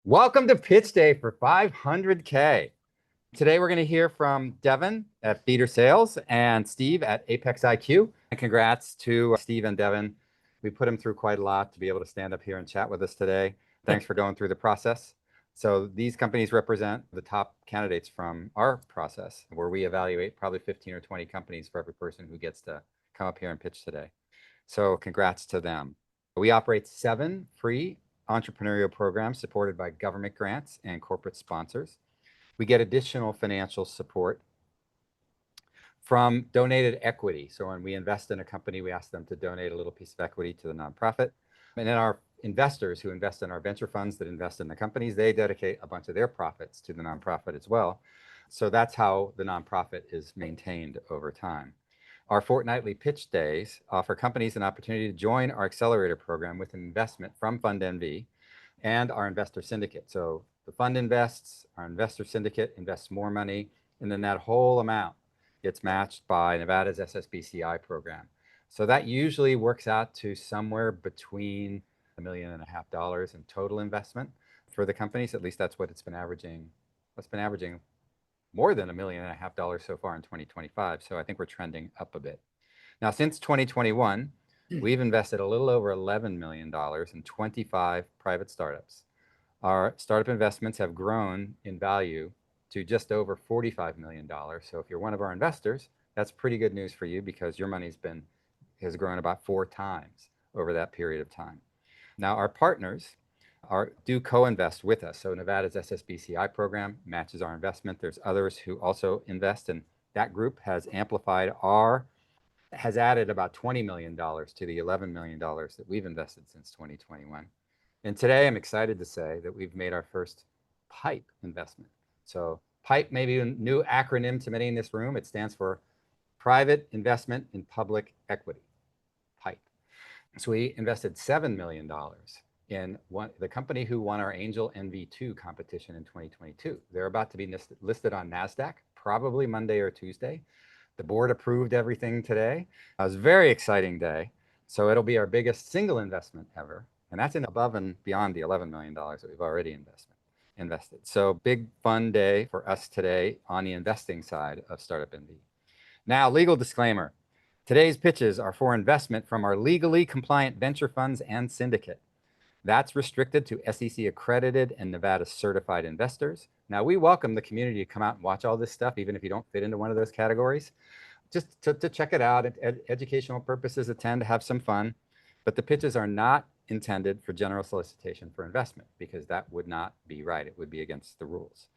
Welcome to Pitch Day for 500K. Today we're going to hear from Devin at Theater Sales and Steve at ApexiQ. And congrats to Steve and Devin. We put them through quite a lot to be able to stand up here and chat with us today. Thanks for going through the process. So these companies represent the top candidates from our process, where we evaluate probably 15 or 20 companies for every person who gets to come up here and pitch today. So congrats to them. We operate 7 free entrepreneurial programs supported by government grants and corporate sponsors. We get additional financial support from donated equity. So when we invest in a company, we ask them to donate a little piece of equity to the nonprofit. And then our investors who invest in our venture funds that invest in the companies, they dedicate a bunch of their profits to the nonprofit as well. So that's how the nonprofit is maintained over time. Our fortnightly pitch days offer companies an opportunity to join our accelerator program with an investment from Fund NV and our investor syndicate. So the fund invests, our investor syndicate invests more money, and then that whole amount gets matched by Nevada's SSBCI program. So that usually works out to somewhere between $1.5 million in total investment for the companies. At least that's what it's been averaging. It's been averaging more than $1.5 million so far in 2025. So I think we're trending up a bit. Now, since 2021, we've invested a little over $11 million in 25 private startups. Our startup investments have grown in value to just over $45 million. So if you're one of our investors, that's pretty good news for you because your money's has grown about 4 times over that period of time. Now, our partners do co-invest with us. So Nevada's SSBCI program matches our investment. There's others who also invest, and that group has added about $20 million to the $11 million that we've invested since 2021. And today I'm excited to say that we've made our first PIPE investment. So PIPE may be a new acronym to many in this room. It stands for Private Investment in Public Equity, PIPE. So we invested $7 million in the company who won our Angel NV2 competition in 2022. They're about to be listed on NASDAQ, probably Monday or Tuesday. The board approved everything today. It was a very exciting day. So it'll be our biggest single investment ever. And that's above and beyond the $11 million that we've already invested. So big fun day for us today on the investing side of Startup NV. Now, legal disclaimer. Today's pitches are for investment from our legally compliant venture funds and syndicate. That's restricted to SEC accredited and Nevada certified investors. Now, we welcome the community to come out and watch all this stuff, even if you don't fit into one of those categories. Just to check it out, educational purposes, attend to have some fun. But the pitches are not intended for general solicitation for investment because that would not be right. It would be against the rules.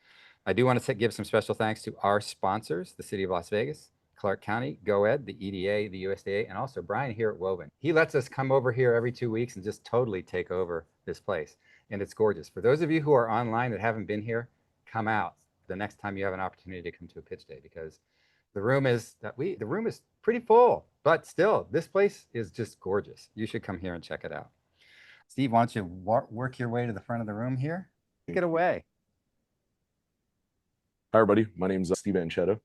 I do want to give some special thanks to our sponsors, the City of Las Vegas, Clark County, GoEd, the EDA, the USDA, and also Brian here at Woven. He lets us come over here every 2 weeks and just totally take over this place. And it's gorgeous. For those of you who are online that haven't been here, come out the next time you have an opportunity to come to a pitch day because the room is pretty full, but still, this place is just gorgeous. You should come here and check it out. Steve, why don't you work your way to the front of the room here? Take it away. Hi, everybody. My name's Steve Anchetta.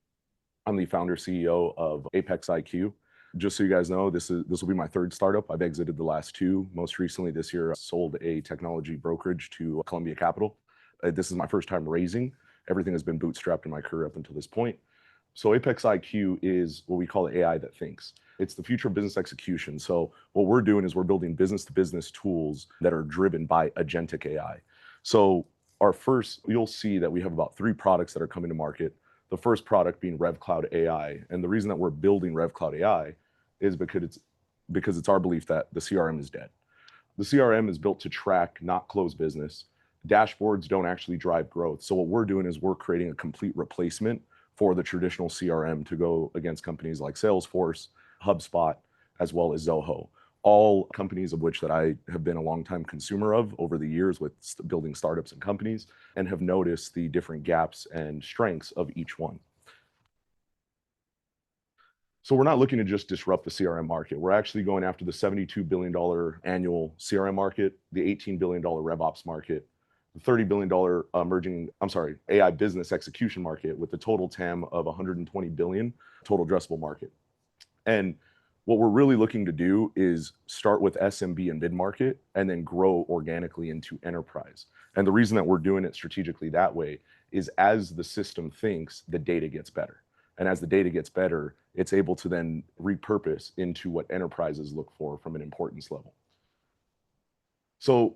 I'm the founder CEO of ApexiQ. Just so you guys know, this will be my 3rd startup. I've exited the last 2. Most recently this year, I sold a technology brokerage to Columbia Capital. This is my first time raising. Everything has been bootstrapped in my career up until this point. So ApexiQ is what we call AI that thinks. It's the future of business execution. So what we're doing is we're building business-to-business tools that are driven by agentic AI. So you'll see that we have about 3 products that are coming to market. The first product being RevCloud AI. And the reason that we're building RevCloud AI is because it's our belief that the CRM is dead. The CRM is built to track, not close business. Dashboards don't actually drive growth. So what we're doing is we're creating a complete replacement for the traditional CRM to go against companies like Salesforce, HubSpot, as well as Zoho. All companies of which that I have been a long-time consumer of over the years with building startups and companies and have noticed the different gaps and strengths of each one. So we're not looking to just disrupt the CRM market. We're actually going after the $72 billion annual CRM market, the $18 billion RevOps market, the $30 billion AI business execution market with a total TAM of $120 billion total addressable market. And What we're really looking to do is start with SMB and mid-market and then grow organically into enterprise. And the reason that we're doing it strategically that way is as the system thinks, the data gets better. And as the data gets better, it's able to then repurpose into what enterprises look for from an importance level. So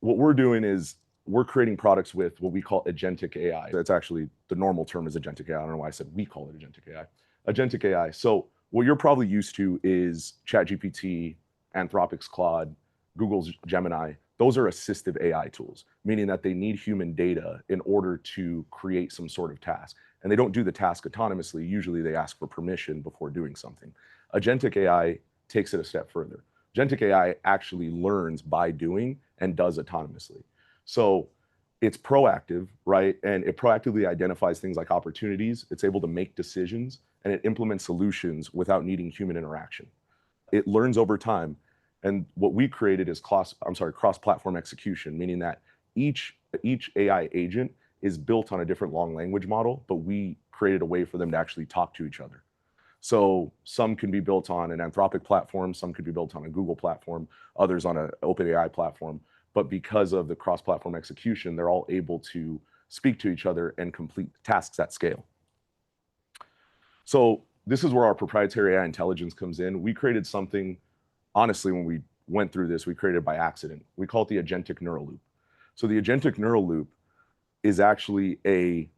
what we're doing is we're creating products with what we call agentic AI. That's actually, the normal term is agentic AI. I don't know why I said we call it agentic AI. Agentic AI. So what you're probably used to is ChatGPT, Anthropic's Claude, Google's Gemini. Those are assistive AI tools, meaning that they need human data in order to create some sort of task. And they don't do the task autonomously. Usually they ask for permission before doing something. Agentic AI takes it a step further. Agentic AI actually learns by doing and does autonomously. So it's proactive, right? And it proactively identifies things like opportunities. It's able to make decisions and it implements solutions without needing human interaction. It learns over time. And what we created is cross-platform execution, meaning that each AI agent is built on a different long language model, but we created a way for them to actually talk to each other. So some can be built on an Anthropic platform, some could be built on a Google platform, others on an OpenAI platform. But because of the cross-platform execution, they're all able to speak to each other and complete tasks at scale. So this is where our proprietary AI intelligence comes in. We created something, honestly, when we went through this, we created it by accident. We call it the agentic neural loop. So the agentic neural loop is actually a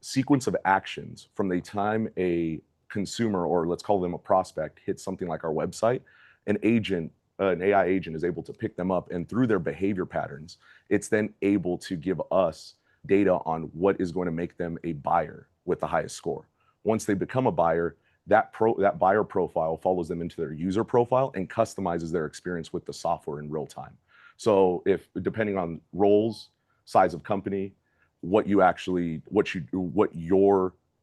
sequence of actions from the time a consumer, or let's call them a prospect, hits something like our website. An AI agent is able to pick them up, and through their behavior patterns, it's then able to give us data on what is going to make them a buyer with the highest score. Once they become a buyer, that buyer profile follows them into their user profile and customizes their experience with the software in real time. So if, depending on roles, size of company, what your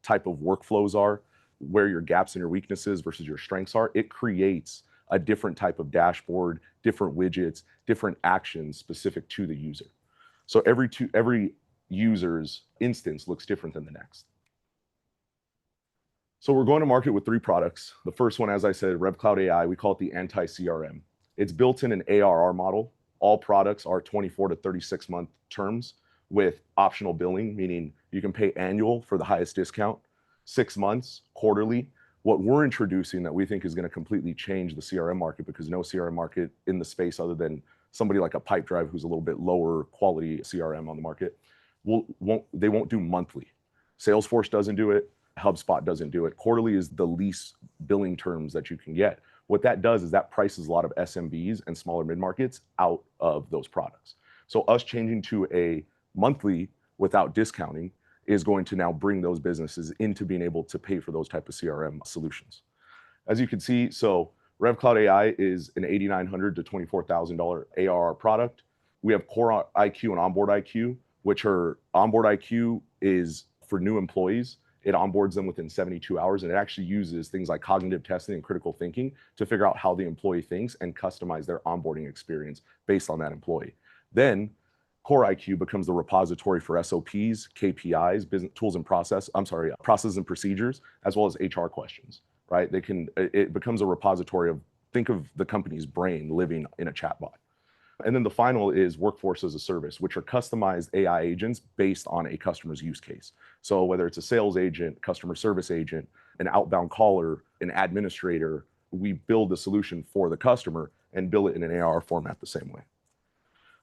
type of workflows are, where your gaps and your weaknesses versus your strengths are, it creates a different type of dashboard, different widgets, different actions specific to the user. So every user's instance looks different than the next. So we're going to market with 3 products. The first one, as I said, RevCloud AI, we call it the anti-CRM. It's built in an ARR model. All products are 24 to 36 month terms with optional billing, meaning you can pay annual for the highest discount, 6 months, quarterly. What we're introducing that we think is going to completely change the CRM market, because no CRM market in the space other than somebody like a Pipedrive, who's a little bit lower quality CRM on the market, they won't do monthly. Salesforce doesn't do it. HubSpot doesn't do it. Quarterly is the least billing terms that you can get. What that does is that prices a lot of SMBs and smaller mid-markets out of those products. So us changing to a monthly without discounting is going to now bring those businesses into being able to pay for those type of CRM solutions. As you can see, so RevCloud AI is an $8,900 to $24,000 ARR product. We have Core IQ and Onboard IQ, which are Onboard IQ is for new employees. It onboards them within 72 hours, and it actually uses things like cognitive testing and critical thinking to figure out how the employee thinks and customize their onboarding experience based on that employee. Then Core IQ becomes the repository for SOPs, KPIs, business tools and processes and procedures, as well as HR questions, right? It becomes a repository of, think of the company's brain living in a chatbot. And then the final is Workforce as a Service, which are customized AI agents based on a customer's use case. So whether it's a sales agent, customer service agent, an outbound caller, an administrator, we build the solution for the customer and bill it in an ARR format the same way.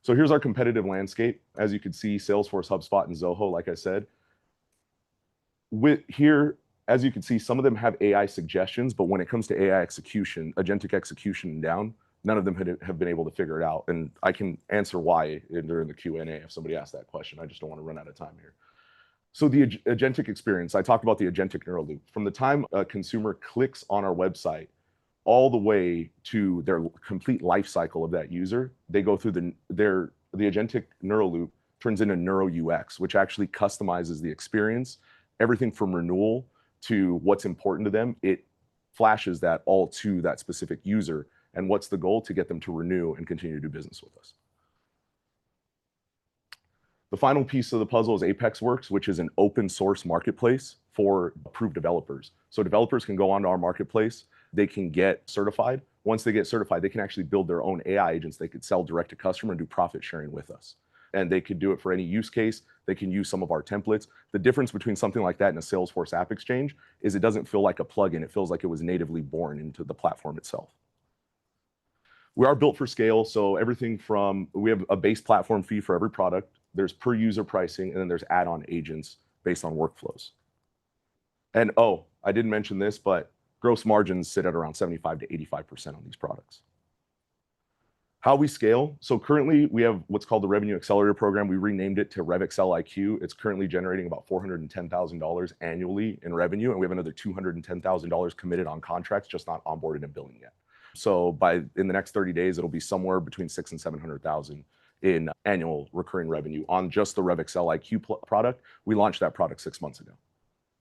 So here's our competitive landscape. As you can see, Salesforce, HubSpot, and Zoho, like I said. As you can see, some of them have AI suggestions, but when it comes to AI execution, agentic execution and down, none of them have been able to figure it out. And I can answer why during the Q&A if somebody asks that question. I just don't want to run out of time here. So the agentic experience, I talked about the agentic neural loop. From the time a consumer clicks on our website all the way to their complete life cycle of that user, they go through the agentic neural loop turns into neuro UX, which actually customizes the experience, everything from renewal to what's important to them. It flashes that all to that specific user. And what's the goal? To get them to renew and continue to do business with us. The final piece of the puzzle is ApexWorks, which is an open source marketplace for approved developers. So developers can go onto our marketplace. they can get certified. Once they get certified, they can actually build their own AI agents. They could sell direct to customer and do profit sharing with us. And they could do it for any use case. They can use some of our templates. The difference between something like that and a Salesforce App Exchange is it doesn't feel like a plugin. It feels like it was natively born into the platform itself. We are built for scale. So everything from, we have a base platform fee for every product. There's per user pricing, and then there's add-on agents based on workflows. And oh, I didn't mention this, but gross margins sit at around 75 to 85% on these products. How we scale. So currently we have what's called the Revenue Accelerator Program. We renamed it to RevXLIQ. It's currently generating about $410,000 annually in revenue. And we have another $210,000 committed on contracts, just not onboarded and billing yet. So in the next 30 days, it'll be somewhere between 600,000 and 700,000 in annual recurring revenue on just the RevXLIQ product. We launched that product 6 months ago.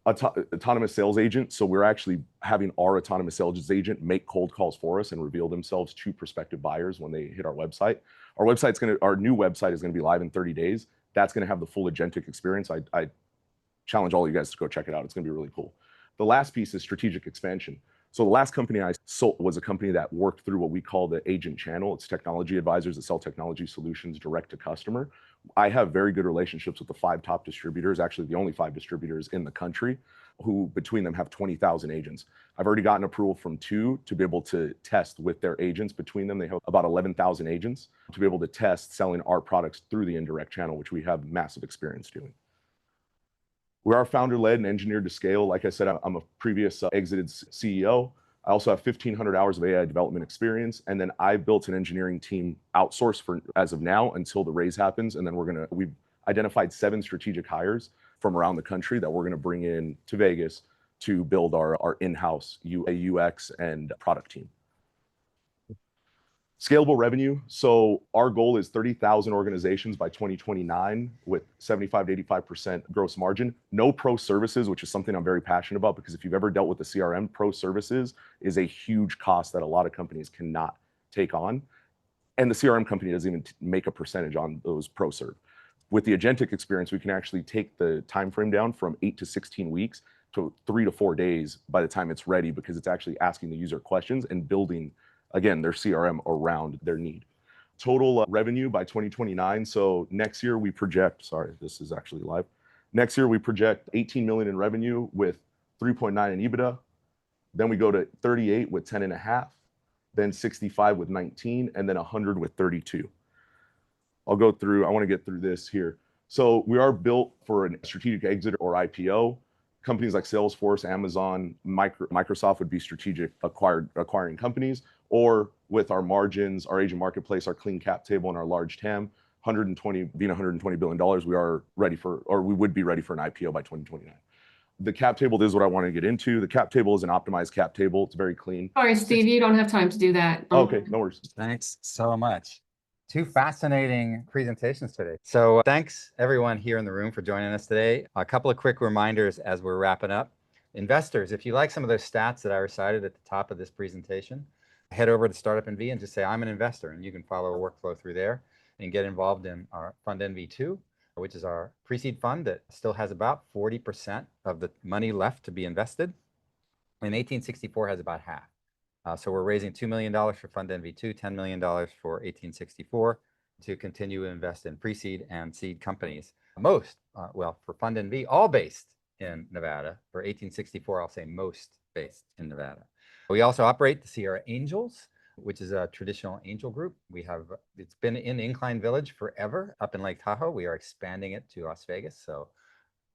Autonomous sales agent. So we're actually having our autonomous sales agent make cold calls for us and reveal themselves to prospective buyers when they hit our website. Our new website is going to be live in 30 days. That's going to have the full agentic experience. I challenge all you guys to go check it out. It's going to be really cool. The last piece is strategic expansion. So the last company I sold was a company that worked through what we call the agent channel. It's technology advisors that sell technology solutions direct to customer. I have very good relationships with the 5 top distributors, actually the only 5 distributors in the country, who between them have 20,000 agents. I've already gotten approval from 2 to be able to test with their agents. Between them, they have about 11,000 agents to be able to test selling our products through the indirect channel, which we have massive experience doing. We are founder-led and engineered to scale. Like I said, I'm a previous exited CEO. I also have 1,500 hours of AI development experience. And then I built an engineering team outsourced for as of now until the raise happens. And then we've identified 7 strategic hires from around the country that we're going to bring in to Vegas to build our in-house UX and product team. Scalable revenue. So our goal is 30,000 organizations by 2029 with 75 to 85% gross margin. No pro services, which is something I'm very passionate about, because if you've ever dealt with the CRM, pro services is a huge cost that a lot of companies cannot take on. And the CRM company doesn't even make a percentage on those pro serve. With the agentic experience, we can actually take the time frame down from 8 to 16 weeks to 3 to 4 days by the time it's ready, because it's actually asking the user questions and building, again, their CRM around their need. Total revenue by 2029. So next year we project, sorry, this is actually live. Next year we project 18 million in revenue with 3.9 in EBITDA. Then we go to 38 with 10.5, then 65 with 19, and then 100 with 32. I want to get through this here. So we are built for a strategic exit or IPO. Companies like Salesforce, Amazon, Microsoft would be strategic acquiring companies, or with our margins, our agent marketplace, our clean cap table, and our large TAM, being $120 billion, we would be ready for an IPO by 2029. The cap table, this is what I want to get into. The cap table is an optimized cap table. It's very clean. Sorry, Steve, you don't have time to do that. Okay, no worries. Thanks so much. 2 fascinating presentations today. So thanks everyone here in the room for joining us today. A couple of quick reminders as we're wrapping up. Investors, if you like some of those stats that I recited at the top of this presentation, head over to Startup NV and just say, I'm an investor, and you can follow a workflow through there and get involved in our Fund NV2, which is our pre-seed fund that still has about 40% of the money left to be invested. And 1864 has about half. So we're raising $2 million for Fund NV2, $10 million for 1864 to continue to invest in pre-seed and seed companies. For Fund NV, all based in Nevada. For 1864, I'll say most based in Nevada. We also operate the Sierra Angels, which is a traditional angel group. It's been in Incline Village forever up in Lake Tahoe. We are expanding it to Las Vegas. So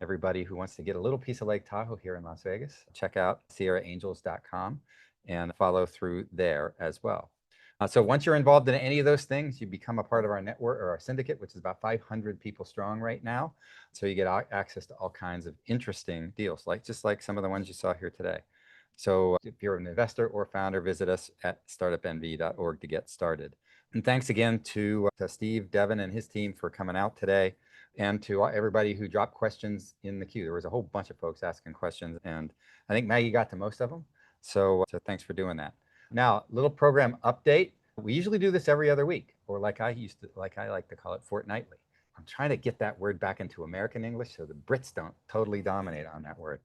everybody who wants to get a little piece of Lake Tahoe here in Las Vegas, check out sierraangels.com. and follow through there as well. So once you're involved in any of those things, you become a part of our network or our syndicate, which is about 500 people strong right now. So you get access to all kinds of interesting deals, just like some of the ones you saw here today. So if you're an investor or founder, visit us at startupnv.org to get started. And thanks again to Steve, Devin, and his team for coming out today, and to everybody who dropped questions in the queue. There was a whole bunch of folks asking questions, and I think Maggie got to most of them. So thanks for doing that. Now, little program update. We usually do this every other week, or like I like to call it, fortnightly. I'm trying to get that word back into American English so the Brits don't totally dominate on that word.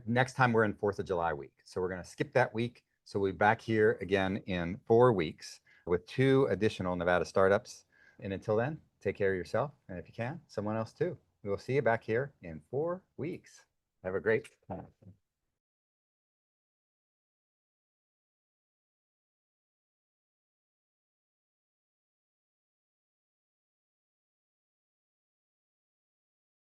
Next time we're in 4th of July week. So we're going to skip that week. So we'll be back here again in 4 weeks with 2 additional Nevada startups. And until then, take care of yourself. And if you can, someone else too. We will see you back here in 4 weeks. Have a great time.